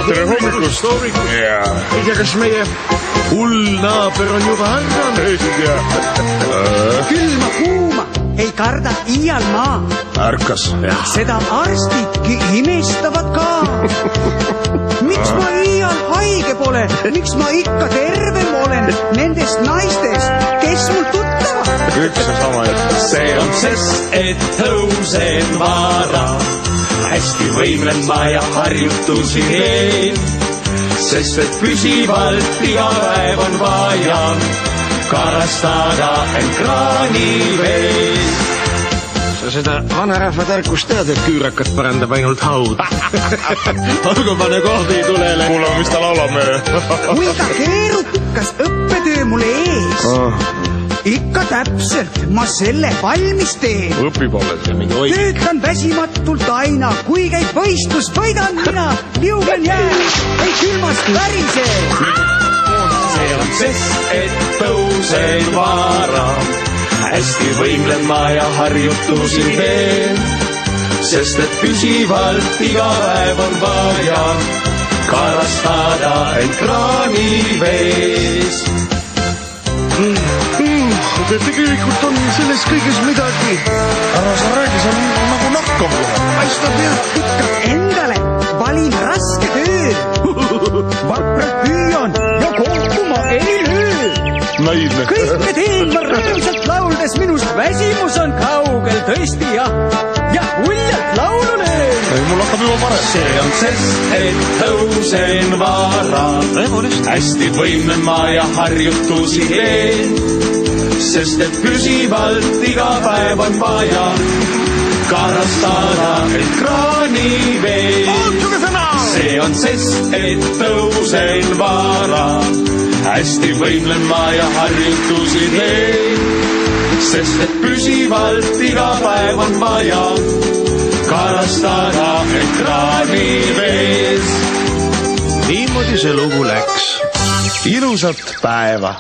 tere hommikust! Ei tea, kas meie hull naaber on juba ärganud? Ei tea. Külma kuuma ei karda iial maa. Ärkas. Seda arstidki imestavad ka. Miks ma iial haige pole? Miks ma ikka tervem olen nendest naistest, kes mul tuttavad? Üks ja sama jutt. See on sest, et tõusen vara. Hästi võimlen ma ja harjutusi teen. Sest et püsivalt iga päev on vaja karastada end kraani veel. Sa seda vanarahva tarkust tead, et küürakat parandab ainult haud. Olgu pane kohvi tulele. Kuulame, mis ta laulab meile. Kuinka keerukas õppetöö mulle ees. Ikka täpselt ma selle valmis teen. Õpib alles ja mingi oik. Töötan väsimatult aina, kui käib võistlus, võidan mina, liuglen jää, ei külmast värise. See on sest, et tõusen vara. Hästi võimlen ma ja harjutusi teen. Sest et püsivalt iga päev on vaja karastada end kraani vees. Tegelikult on selles kõiges midagi. Ära sa räägi, see on nagu nakkav kohe. Paistab jah. Ikka endale valin raske töö. Vapralt püüan ja kokku ma ei löö. Naiivne. Kõike teen ma rõõmsalt lauldes, minust väsimus on kaugel tõesti ja uljalt laulu löön. Ei, mul hakkab juba parem. See on sest, et tõusen vara. Hästi võimlen ma ja harjutusi teen. Sest et püsivalt iga päev on vaja karastada end kraani vees. See on sest, et tõusen vara. Hästi võimlen ma ja harjutusi teen. Sest et püsivalt iga päev on vaja karastada end kraani vees. Niimoodi see lugu läks. Ilusat päeva!